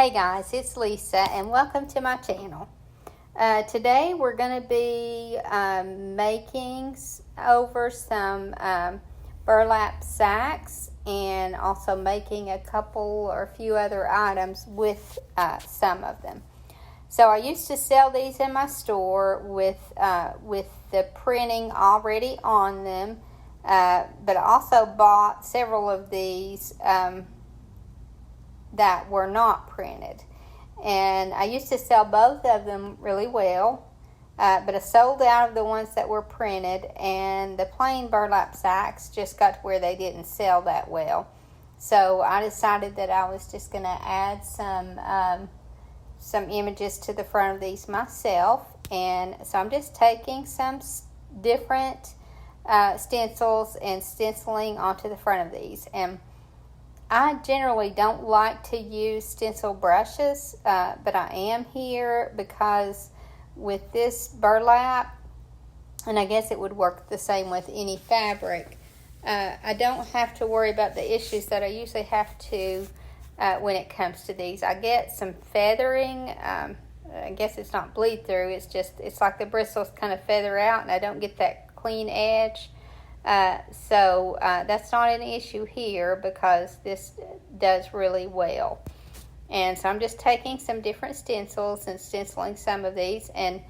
Hey guys, it's Lisa and welcome to my channel. Today we're going to be making over some burlap sacks and also making a couple or a few other items with some of them. So I used to sell these in my store with the printing already on them, but I also bought several of these that were not printed, and I used to sell both of them really well, but I sold out of the ones that were printed, and the plain burlap sacks just got to where they didn't sell that well. So I decided that I was just going to add some images to the front of these myself, and so I'm just taking some different stencils and stenciling onto the front of these. And I generally don't like to use stencil brushes, but I am here because with this burlap, and I guess it would work the same with any fabric, I don't have to worry about the issues that I usually have to when it comes to these. I get some feathering. I guess it's not bleed through, it's like the bristles kind of feather out and I don't get that clean edge. So that's not an issue here because this does really well. And so I'm just taking some different stencils and stenciling some of these, and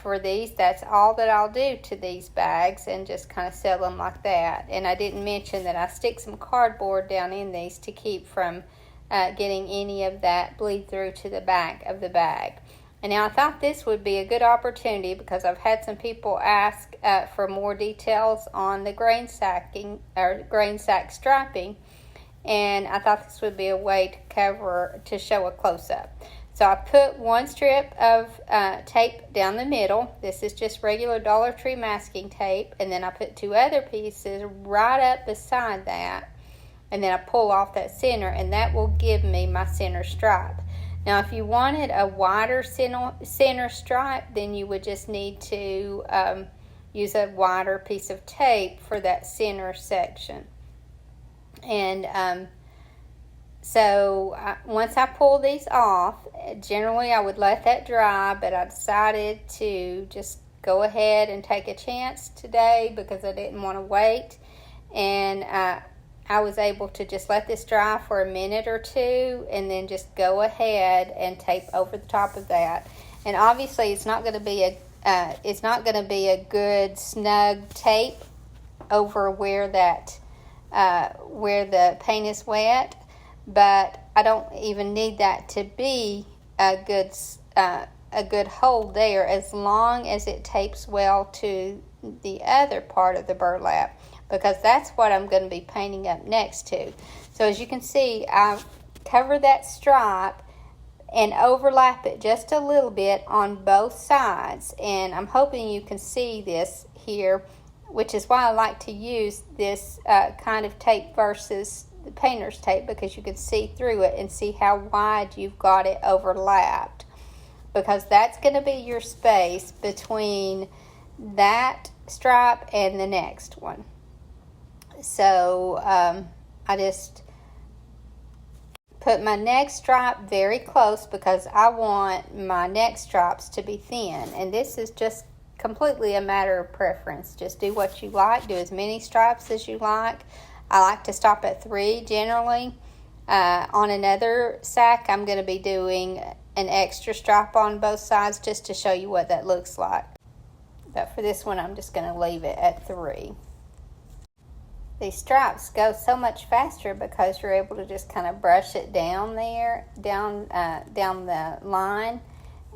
for these, that's all that I'll do to these bags, and just kind of sell them like that. And I didn't mention that I stick some cardboard down in these to keep from getting any of that bleed through to the back of the bag. And now I thought this would be a good opportunity because I've had some people ask for more details on the grain sacking or grain sack striping, and I thought this would be a way to show a close-up. So I put one strip of tape down the middle. This is just regular Dollar Tree masking tape, and then I put two other pieces right up beside that, and then I pull off that center, and that will give me my center stripe. Now, if you wanted a wider center stripe, then you would just need to use a wider piece of tape for that center section. And once I pull these off, generally I would let that dry, but I decided to just go ahead and take a chance today because I didn't want to wait. And I was able to just let this dry for a minute or two and then just go ahead and tape over the top of that. And obviously it's not going to be a good snug tape over where the paint is wet, but I don't even need that to be a good hold there as long as it tapes well to the other part of the burlap, because that's what I'm going to be painting up next to. So as you can see, I've covered that stripe and overlap it just a little bit on both sides, and I'm hoping you can see this here, which is why I like to use this kind of tape versus the painter's tape, because you can see through it and see how wide you've got it overlapped, because that's going to be your space between that stripe and the next one. So I just put my next stripe very close because I want my next stripes to be thin, and this is just completely a matter of preference. Just do what you like, do as many stripes as you like. I like to stop at 3 generally. On another sack I'm going to be doing an extra stripe on both sides just to show you what that looks like. But for this one I'm just going to leave it at 3. These stripes go so much faster because you're able to just kind of brush it down there, down the line,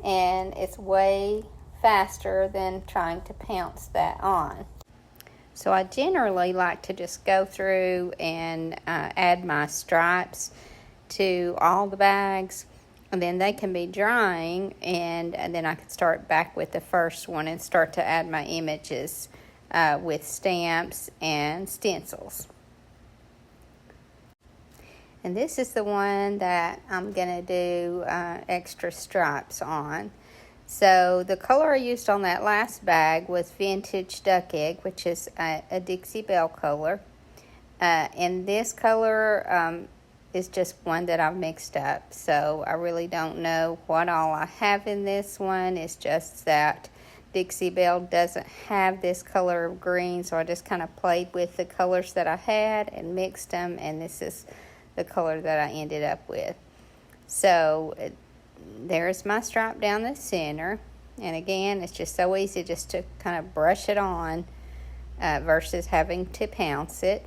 and it's way faster than trying to pounce that on. So I generally like to just go through and add my stripes to all the bags, and then they can be drying, and then I can start back with the first one and start to add my images with stamps and stencils. And this is the one that I'm going to do extra stripes on. So the color I used on that last bag was Vintage Duck Egg, which is a Dixie Belle color. And this color is just one that I've mixed up. So I really don't know what all I have in this one. It's just that Dixie Belle doesn't have this color of green, so I just kind of played with the colors that I had and mixed them, and this is the color that I ended up with. So there's my stripe down the center, and again, it's just so easy just to kind of brush it on versus having to pounce it.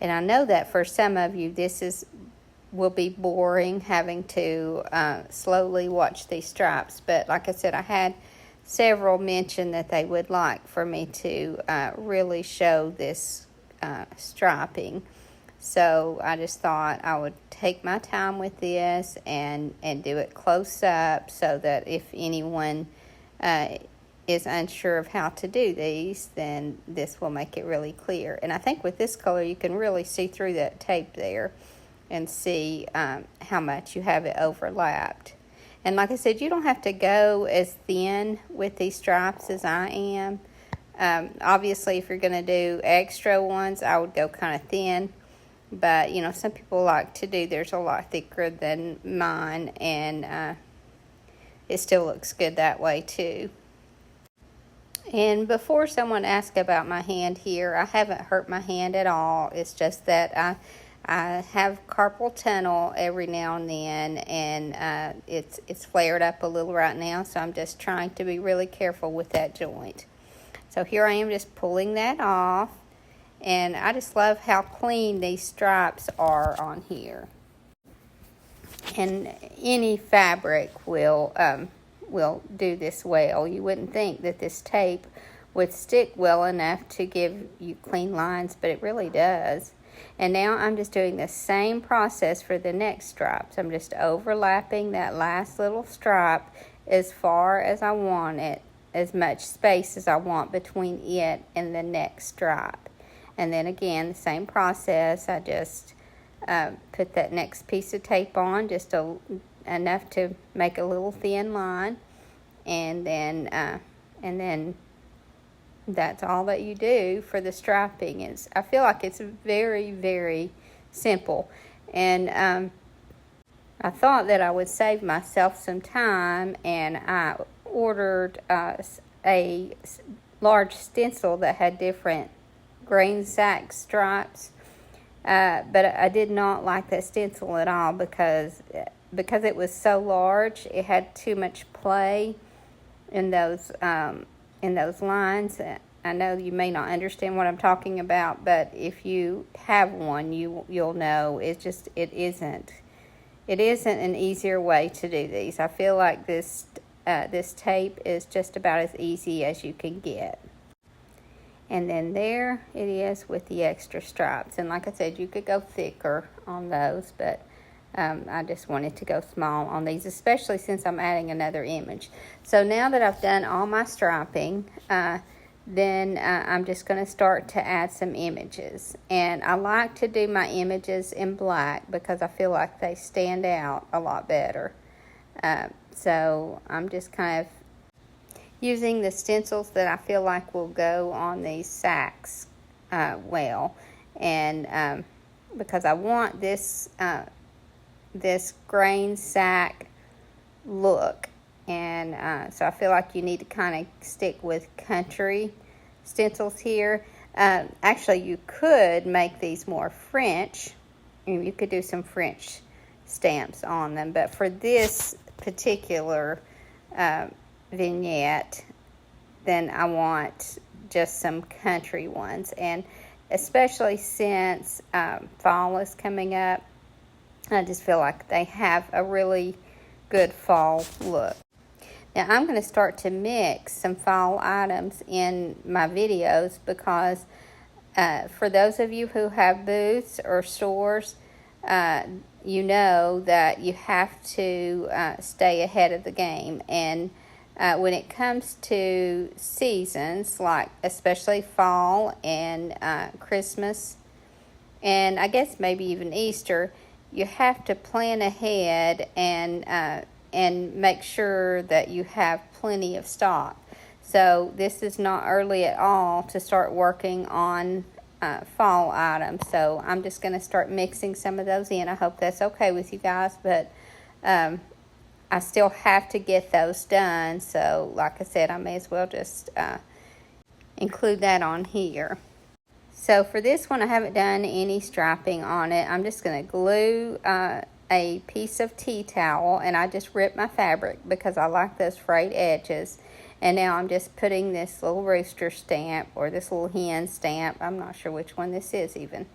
And I know that for some of you, will be boring, having to slowly watch these stripes. But like I said, I had several mention that they would like for me to really show this striping. So I just thought I would take my time with this and do it close up, so that if anyone is unsure of how to do these, then this will make it really clear. And I think with this color, you can really see through that tape there and see how much you have it overlapped. And like I said, you don't have to go as thin with these stripes as I am. Obviously, if you're going to do extra ones, I would go kind of thin. But, you know, some people like to do theirs a lot thicker than mine, and it still looks good that way too. And before someone asks about my hand here, I haven't hurt my hand at all. It's just that I have carpal tunnel every now and then, and it's flared up a little right now, so I'm just trying to be really careful with that joint. So here I am just pulling that off, and I just love how clean these stripes are on here. And any fabric will do this well. You wouldn't think that this tape would stick well enough to give you clean lines, but it really does. And now I'm just doing the same process for the next stripes. I'm just overlapping that last little stripe as far as I want it, as much space as I want between it and the next stripe. And then again, the same process. I just put that next piece of tape on, just enough to make a little thin line, and then that's all that you do for the striping. I feel like it's very, very simple, and I thought that I would save myself some time, and I ordered a large stencil that had different grain sack stripes, but I did not like that stencil at all because it was so large. It had too much play in those lines. I know you may not understand what I'm talking about, but if you have one, you'll know it isn't an easier way to do these. I feel like this tape is just about as easy as you can get. And then there it is with the extra stripes. And like I said, you could go thicker on those, but I just wanted to go small on these, especially since I'm adding another image. So now that I've done all my striping, then I'm just going to start to add some images. And I like to do my images in black because I feel like they stand out a lot better. So I'm just kind of using the stencils that I feel like will go on these sacks well. And because I want this grain sack look. And so I feel like you need to kind of stick with country stencils here. Actually, you could make these more French. You could do some French stamps on them. But for this particular vignette, then I want just some country ones. And especially since fall is coming up, I just feel like they have a really good fall look. Now I'm going to start to mix some fall items in my videos because for those of you who have booths or stores, you know that you have to stay ahead of the game. And when it comes to seasons, like especially fall and Christmas, and I guess maybe even Easter, you have to plan ahead and make sure that you have plenty of stock. So this is not early at all to start working on fall items. So I'm just going to start mixing some of those in. I hope that's okay with you guys, but I still have to get those done. So like I said, I may as well just include that on here. So for this one, I haven't done any striping on it. I'm just going to glue a piece of tea towel, and I just ripped my fabric because I like those frayed edges. And now I'm just putting this little rooster stamp or this little hen stamp. I'm not sure which one this is even.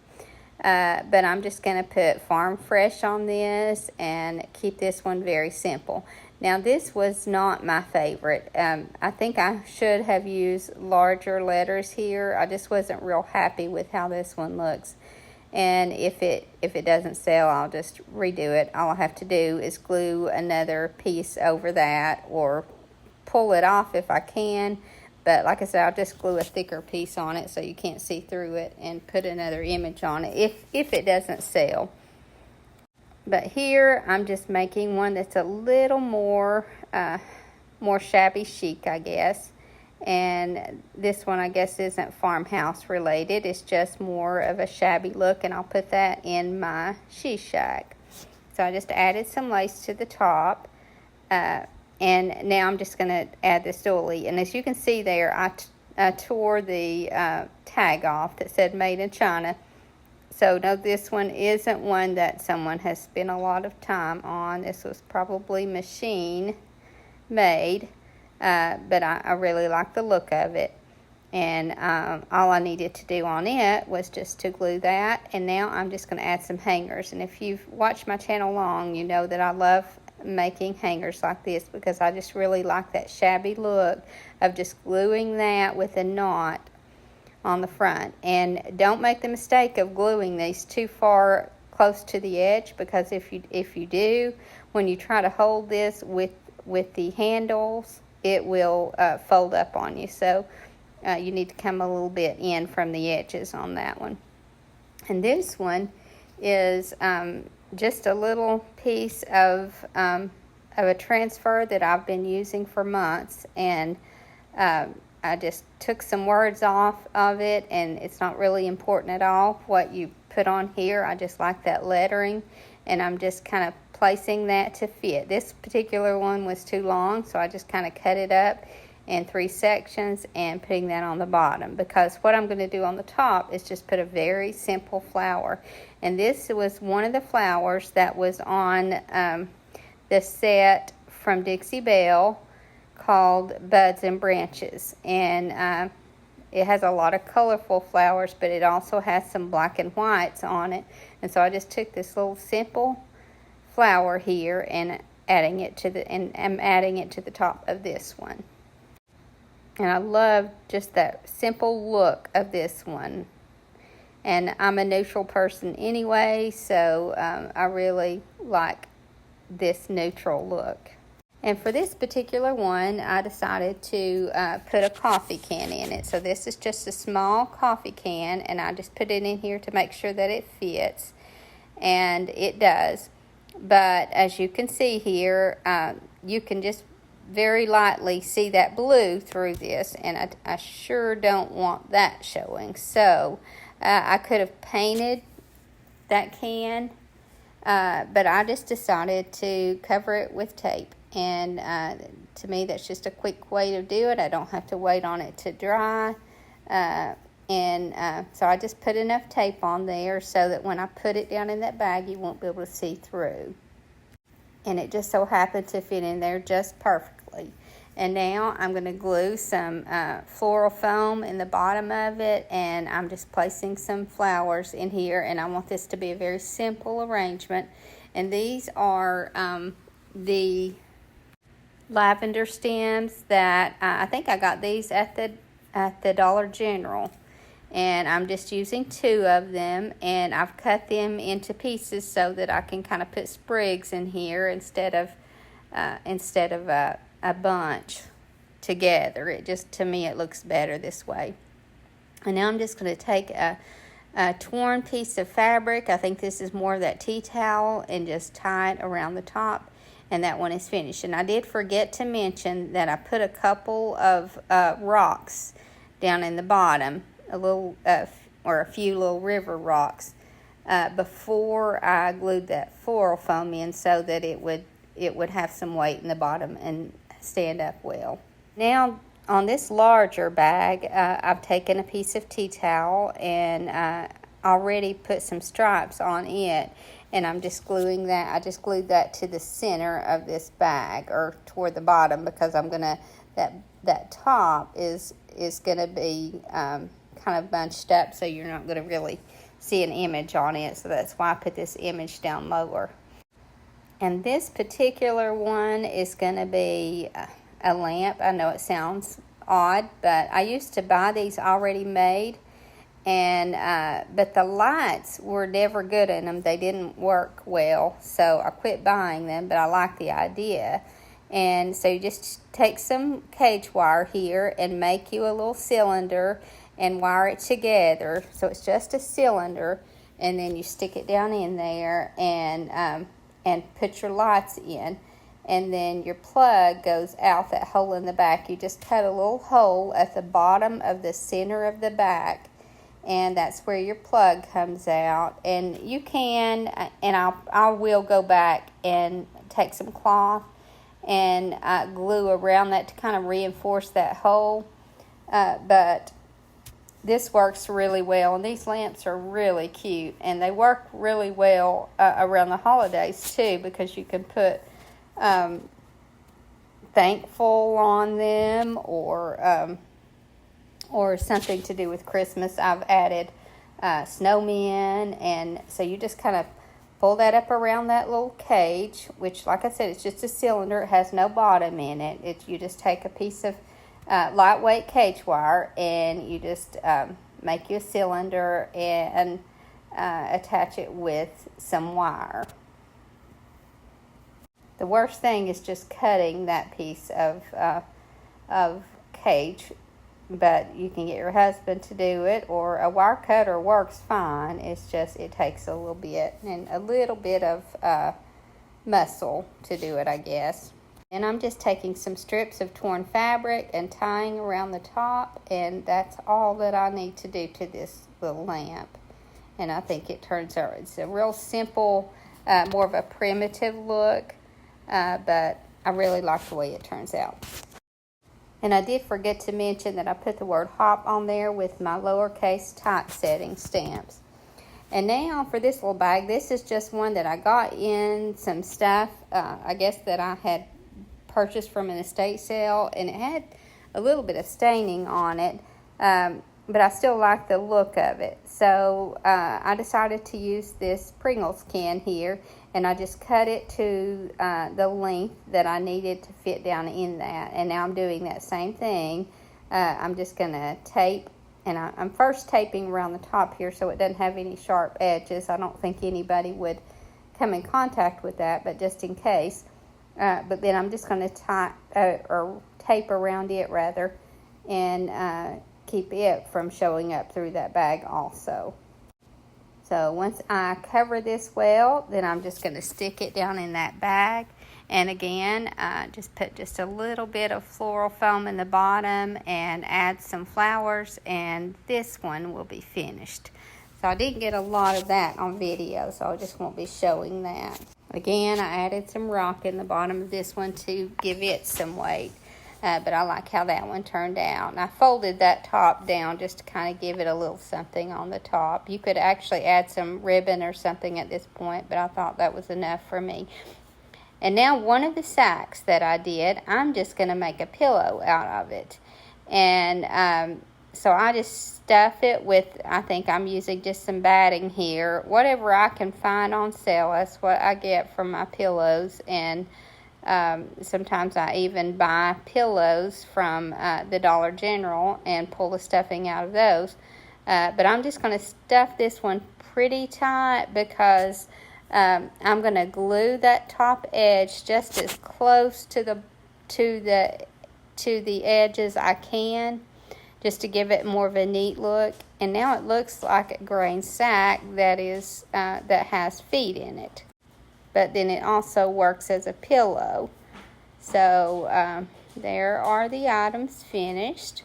But I'm just going to put Farm Fresh on this and keep this one very simple. Now this was not my favorite. I think I should have used larger letters here. I just wasn't real happy with how this one looks. And if it doesn't sell, I'll just redo it. All I have to do is glue another piece over that or pull it off if I can. But like I said, I'll just glue a thicker piece on it so you can't see through it and put another image on it if it doesn't sell. But here I'm just making one that's a little more shabby chic, I guess. And this one I guess isn't farmhouse related. It's just more of a shabby look, and I'll put that in my she shack. So I just added some lace to the top. And now I'm just going to add this doily. And as you can see there, I tore the tag off that said Made in China. So no, this one isn't one that someone has spent a lot of time on. This was probably machine made. But I really like the look of it. And all I needed to do on it was just to glue that. And now I'm just going to add some hangers. And if you've watched my channel long, you know that I love making hangers like this because I just really like that shabby look of just gluing that with a knot on the front. And don't make the mistake of gluing these too far close to the edge, because if you do, when you try to hold this with the handles, it will fold up on you. So you need to come a little bit in from the edges on that one. And this one is just a little piece of a transfer that I've been using for months, and I just took some words off of it, and it's not really important at all what you put on here. I just like that lettering, and I'm just kind of placing that to fit. This particular one was too long, so I just kind of cut it up in 3 sections and putting that on the bottom, because what I'm going to do on the top is just put a very simple flower. And this was one of the flowers that was on the set from Dixie Belle called Buds and Branches. And it has a lot of colorful flowers, but it also has some black and whites on it. And so I just took this little simple flower here and I'm adding it to the top of this one. And I love just that simple look of this one. And I'm a neutral person anyway, so I really like this neutral look. And for this particular one, I decided to put a coffee can in it. So this is just a small coffee can, and I just put it in here to make sure that it fits. And it does. But as you can see here, you can just very lightly see that blue through this, and I sure don't want that showing. So I could have painted that can, but I just decided to cover it with tape. And to me, that's just a quick way to do it. I don't have to wait on it to dry. So I just put enough tape on there so that when I put it down in that bag, you won't be able to see through. And it just so happened to fit in there just perfectly. And now I'm going to glue some floral foam in the bottom of it, and I'm just placing some flowers in here, and I want this to be a very simple arrangement. And these are the lavender stems that I think I got these at the Dollar General. And I'm just using 2 of them, and I've cut them into pieces so that I can kind of put sprigs in here instead of a bunch together. It just, to me, it looks better this way. And now I'm just going to take a torn piece of fabric. I think this is more of that tea towel, and just tie it around the top, and that one is finished. And I did forget to mention that I put a couple of rocks down in the bottom, a or a few little river rocks before I glued that floral foam in, so that it would have some weight in the bottom and stand up well. Now on this larger bag, I've taken a piece of tea towel and already put some stripes on it, and I'm just gluing that. I just glued that to the center of this bag, or toward the bottom, because I'm gonna that top is gonna be kind of bunched up, so you're not gonna really see an image on it. So that's why I put this image down lower. And this particular one is gonna be a lamp. I know it sounds odd, but I used to buy these already made, and but the lights were never good in them. They didn't work well, so I quit buying them, but I like the idea. And so you just take some cage wire here and make you a little cylinder and wire it together, so it's just a cylinder, and then you stick it down in there and put your lights in. And then your plug goes out that hole in the back. You just cut a little hole at the bottom of the center of the back, and that's where your plug comes out. And you can, and I will go back and take some cloth and glue around that to kind of reinforce that hole. But this works really well, and these lamps are really cute, and they work really well around the holidays too, because you can put thankful on them, or something to do with Christmas. I've added snowmen, and so you just kind of pull that up around that little cage, which, like I said, it's just a cylinder. It has no bottom in it. You just take a piece of lightweight cage wire, and you just make you a cylinder and attach it with some wire. The worst thing is just cutting that piece of cage, but you can get your husband to do it, or a wire cutter works fine. It's just, it takes a little bit of muscle to do it, I guess. And I'm just taking some strips of torn fabric and tying around the top, and that's all that I need to do to this little lamp. And I think it turns out, it's a real simple, more of a primitive look, but I really like the way it turns out. And I did forget to mention that I put the word hop on there with my lowercase typesetting stamps. And now for this little bag, this is just one that I got in some stuff, I guess that I had purchased from an estate sale, and it had a little bit of staining on it, but I still like the look of it. So I decided to use this Pringles can here, and I just cut it to the length that I needed to fit down in that. And now I'm doing that same thing. I'm just going to tape, and I'm first taping around the top here so it doesn't have any sharp edges. I don't think anybody would come in contact with that, but just in case. But then I'm just going to tape around it rather, and keep it from showing up through that bag also. So once I cover this well, then I'm just going to stick it down in that bag. And again, just put just a little bit of floral foam in the bottom and add some flowers, and this one will be finished. So I didn't get a lot of that on video, so I just won't be showing that. Again, I added some rock in the bottom of this one to give it some weight. But I like how that one turned out. And I folded that top down just to kind of give it a little something on the top. You could actually add some ribbon or something at this point, but I thought that was enough for me. And now one of the sacks that I did, I'm just going to make a pillow out of it. And so I just stuff it with, I think I'm using just some batting here. Whatever I can find on sale, that's what I get from my pillows. And sometimes I even buy pillows from the Dollar General and pull the stuffing out of those. But I'm just going to stuff this one pretty tight, because I'm going to glue that top edge just as close to the edge as I can, just to give it more of a neat look. And now it looks like a grain sack that has feet in it. But then it also works as a pillow. So there are the items finished.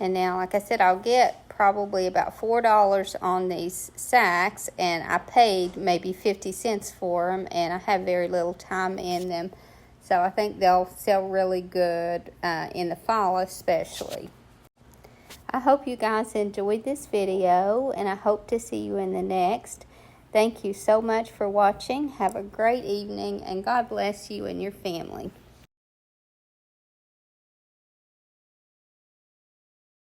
And now, like I said, I'll get probably about $4 on these sacks, and I paid maybe 50 cents for them, and I have very little time in them. So I think they'll sell really good in the fall especially. I hope you guys enjoyed this video, and I hope to see you in the next. Thank you so much for watching. Have a great evening, and God bless you and your family.